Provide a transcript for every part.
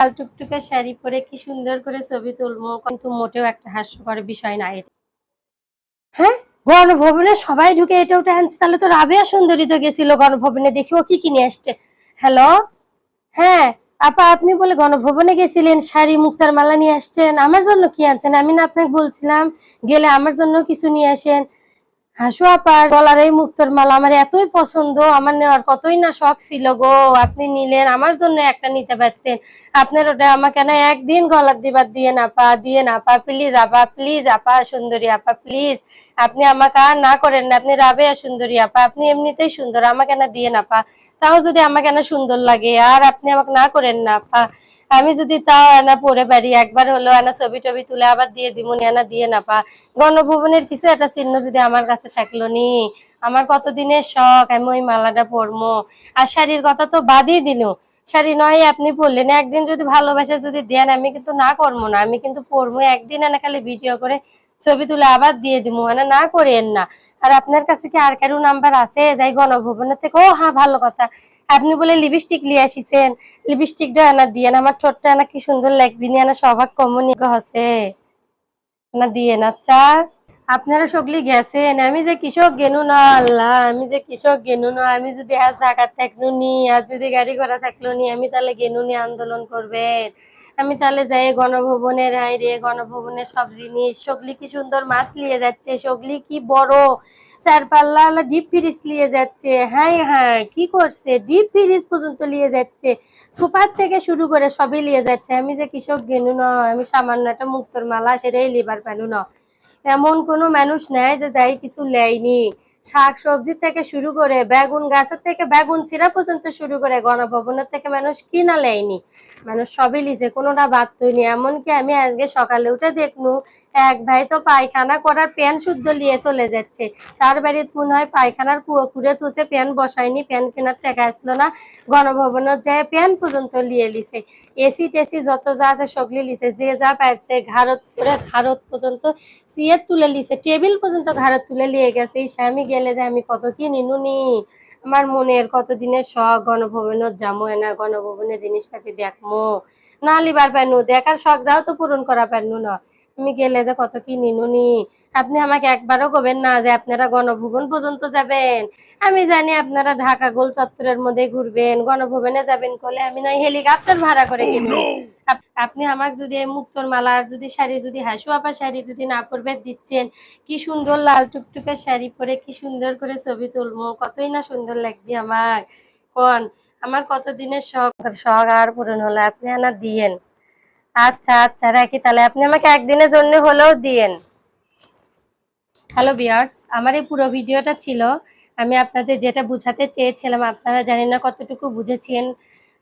লাল টুকটুকে শাড়ি পরে কি সুন্দর করে ছবি তুলবো, কিন্তু মোটেও একটা হাস্যকর বিষয় না এটা। হ্যাঁ, গণভবনে সবাই ঢুকে এটা ওটা আনছে, তাহলে তো রাবেয়া সুন্দরী তো গেছিল গণভবনে, দেখি ও কি কিনে আসছে। হ্যালো, হ্যাঁ আপা, আপনি বলে গণভবনে গেছিলেন, শাড়ি মুক্তার মালা নিয়ে আসছেন, আমার জন্য কি আনছেন? আমি না আপনাকে বলছিলাম গেলে আমার জন্য কিছু নিয়ে আসেন। হাসু আপার গলার এই মুক্তোর মালা আমার এতই পছন্দ, আমার নেওয়ার কতই না শখ ছিল গো। আপনি নিলেন, আমার জন্য একটা নিতে পারতেন। আপনার ওটা আমাকে না একদিন গলার দিবার দিয়ে না পা, দিয়ে না পা, প্লিজ আপা, প্লিজ আপা সুন্দরী আপা, প্লিজ। আপনি আমাকে আর না করেন না, আপনি রাবেয়া সুন্দরী আপা, আপনি এমনিতেই সুন্দর, আমাকে না দিয়ে না পা। তাও যদি আমাকে না সুন্দর লাগে, আর আপনি আমাকে না করেন না আপা। আমি যদি তাও এনা পরে পারি, একবার হলো এনা ছবি টবি তুলে আবার দিয়ে দিমুনি, এনা দিয়ে না পা। গণভবনের কিছু একটা চিহ্ন যদি আমার কাছে থাকলো নি, আমার কতদিনের শখ আমি ওই মালাটা পরবো। আর শাড়ির কথা তো বাদই দিল, শাড়ি নয় আপনি পরলেন, একদিন যদি ভালোবাসা যদি দেন আমি কিন্তু না করবো না, আমি কিন্তু পরবো একদিন, এনে খালি ভিডিও করে ছবি তুলে আবার দিয়ে দিব, মানে না করেন না। আর আপনার কাছে কি আর কারো নাম্বার আছে যাই গণভবনের থেকে? ও হ্যাঁ, ভালো কথা, আপনি বলে লিপস্টিক নিয়ে আসিছেন, লিপস্টিকটা এনা দিয়ে আমার ঠোঁটটা এনা কি সুন্দর লাগবি নি, এনা সবাক কমনি হচ্ছে না দিয়ে না চা। আপনারা সগলি গেছেন, আমি যে কৃষক গেনু না আল্লাহ, আমি যে কৃষক গেনু না, আমি যদি আজ ঢাকার থাকলো নি, আর যদি গাড়ি ঘোড়া থাকলো নি, আমি তাহলে গেনু নি আন্দোলন করবেন। আমি তাহলে যাই গণভবনের আইরে, গণভবনের সব জিনিস সগলি কি সুন্দর মাছ নিয়ে যাচ্ছে, সগলি কি বড় চার পাল্লা ডিপ ফ্রিজ নিয়ে যাচ্ছে। হ্যাঁ হ্যাঁ, কি করছে, ডিপ ফ্রিজ পর্যন্ত নিয়ে যাচ্ছে, সুপার থেকে শুরু করে সবই নিয়ে যাচ্ছে। আমি যে কৃষক গেনু না, আমি সামান্য একটা মুক্তোর মালা সেটাই লিবার পেলু না। এমন কোনো মানুষ নেই যে যাই কিছু লেয়নি। শাক সবজি থেকে শুরু করে বেগুন গাছের থেকে বেগুন ছিঁড়া পর্যন্ত শুরু করে গণভবনের থেকে মানুষ কি না লেয়নি, মানুষ সবই লিছে, কোনোটা বাদ তৈনি। এমনকি আমি আজকে সকালে উঠে দেখলু এক ভাই তো পায়খানা করার প্যান শুদ্ধ নিয়ে চলে যাচ্ছে, তার বাড়িতে মনে হয় পায়খানার কুয়ো খুঁড়ে তুছে প্যান বসায়নি, প্যান কেনার টাকা আসলো না, গণভবনের যায় প্যান পর্যন্ত লিয়ে লিছে, এসি টেসি যত যা আছে সগলি লিছে, যে যা পারছে ঘাড়ত করে ঘাড়ত পর্যন্ত সিয়ের তুলে লিছে, টেবিল পর্যন্ত ঘাড়ত তুলে লিয়ে গেছে। এই স্বামী গেলে যে আমি কত কি নিনুনি, আমার মনের কতদিনের শখ গণভবনত যাবো, না গণভবনে জিনিসপাতি দেখমো, না লিবার পারনু, দেখার শখটাও তো পূরণ করা পারনু না, আমি গেলে যে কত কি নিনুনি। আপনি আমাকে একবারও কবেন না যে আপনারা গণভবন পর্যন্ত যাবেন? আমি জানি আপনারা ঢাকা গোল চত্বরের মধ্যে ঘুরবেন, গণভবনে যাবেন করলে আমি নয় হেলিকপ্টার ভাড়া করে কিনুনি। আপনি আমাকে যদি মুক্তোর মালা আর যদি শাড়ি, যদি হাসু আপা শাড়ি যদি না পরবে দিচ্ছেন, কি সুন্দর লাল টুকটুকে শাড়ি পরে কি সুন্দর করে ছবি তুলবো, কতই না সুন্দর লাগবে আমার কোন। আমার কতদিনের শখ, শখ আর পূরণ হলো, আপনি আনা দিয়েন। আচ্ছা আচ্ছা রাখি তাহলে, আপনি আমাকে একদিনের জন্য হলেও দিয়েন। হ্যালো ভিউয়ার্স, আমার এই পুরো ভিডিওটা ছিল আমি আপনাদের যেটা বুঝাতে চেয়েছিলাম, আপনারা জানেন না কতটুকু বুঝেছেন।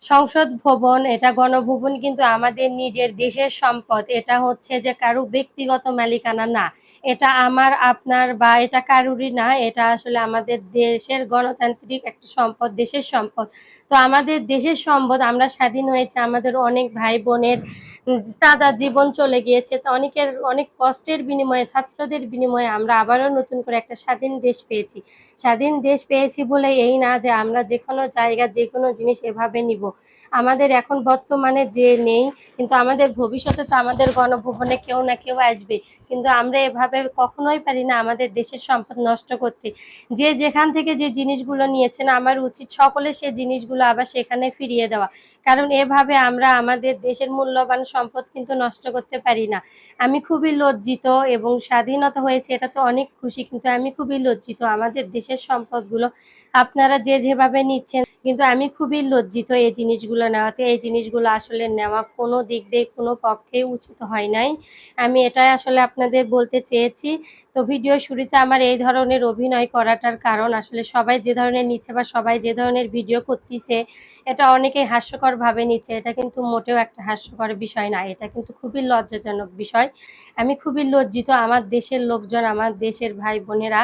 সংসদ ভবন এটা গণভবন কিন্তু আমাদের নিজের দেশের সম্পদ, এটা হচ্ছে যে কারো ব্যক্তিগত মালিকানা না, এটা আমার আপনার বা এটা কারুরই না, এটা আসলে আমাদের দেশের গণতান্ত্রিক একটা সম্পদ, দেশের সম্পদ। তো আমাদের দেশের সম্পদ, আমরা স্বাধীন হয়েছে, আমাদের অনেক ভাই বোনের তাজা জীবন চলে গিয়েছে, তো অনেকের অনেক কষ্টের বিনিময়ে, ছাত্রদের বিনিময়ে আমরা আবারও নতুন করে একটা স্বাধীন দেশ পেয়েছি। স্বাধীন দেশ পেয়েছি বলে এই না যে আমরা যে কোনো জায়গা যে কোনো জিনিস এভাবে নিব। আমাদের এখন বর্তমানে যে নেই, কিন্তু আমাদের ভবিষ্যতে তো আমাদের গণভবনে কেউ না কেউ আসবে, কিন্তু আমরা এভাবে কখনোই পারি না আমাদের দেশের সম্পদ নষ্ট করতে। যে যেখান থেকে যে জিনিসগুলো নিয়েছেন, আমার উচিত সকলে সে জিনিসগুলো আবার সেখানে ফিরিয়ে দেওয়া, কারণ এভাবে আমরা আমাদের দেশের মূল্যবান সম্পদ কিন্তু নষ্ট করতে পারি না। আমি খুবই লজ্জিত, এবং স্বাধীনতা হয়েছে এটা তো অনেক খুশি, কিন্তু আমি খুবই লজ্জিত আমাদের দেশের সম্পদগুলো আপনারা যে যেভাবে নিচ্ছেন, কিন্তু আমি খুবই লজ্জিত এই জিনিসগুলো নেওয়াতে। এই জিনিসগুলো আসলে নেওয়া কোনো দিক দিয়ে কোনো পক্ষেই উচিত হয় নাই, আমি এটাই আসলে আপনাদের বলতে চেয়েছি। তো ভিডিও শুরুতে আমার এই ধরনের অভিনয় করাটার কারণ আসলে সবাই যে ধরনের নিচ্ছে বা সবাই যে ধরনের ভিডিও করতেছে, এটা অনেকেই হাস্যকরভাবে নিচ্ছে, এটা কিন্তু মোটেও একটা হাস্যকর বিষয় না, এটা কিন্তু খুবই লজ্জাজনক বিষয়। আমি খুবই লজ্জিত, আমার দেশের লোকজন, আমার দেশের ভাই বোনেরা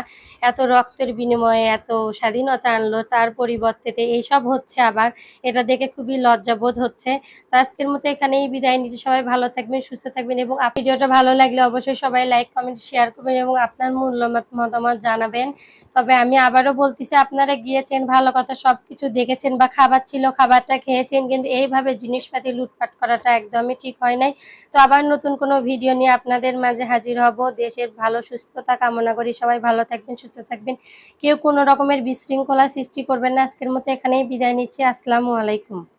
এত রক্তের বিনিময়ে এত স্বাধীনতা আনলো, তার পরিবর্তে এইসব হচ্ছে আবার, এটা দেখে খুবই লজ্জাবোধ হচ্ছে। তো আজকের মতো এখানেই বিদায় নিচ্ছি, সবাই ভালো থাকবেন, সুস্থ থাকবেন, এবং ভিডিওটা ভালো লাগলে অবশ্যই সবাই লাইক কমেন্ট শেয়ার করবেন এবং আপনার মূল্যমত মতামত জানাবেন। তবে আমি আবারও বলতেছি, আপনারা গিয়েছেন ভালো কথা, সবকিছু দেখেছেন বা খাবার ছিল খাবারটা খেয়েছেন, কিন্তু এইভাবে জিনিসপাতি লুটপাট করাটা একদমই ঠিক হয় নাই। তো আবার নতুন কোনো ভিডিও নিয়ে আপনাদের মাঝে হাজির হব। দেশের ভালো সুস্থতা কামনা করি। সবাই ভালো থাকবেন, সুস্থ থাকবেন, কেউ কোনো রকমের বিশৃঙ্খলা সৃষ্টি করবেন না। আজকের মতো এখানেই বিদায় নিচ্ছি। আসসালামু আলাইকুম।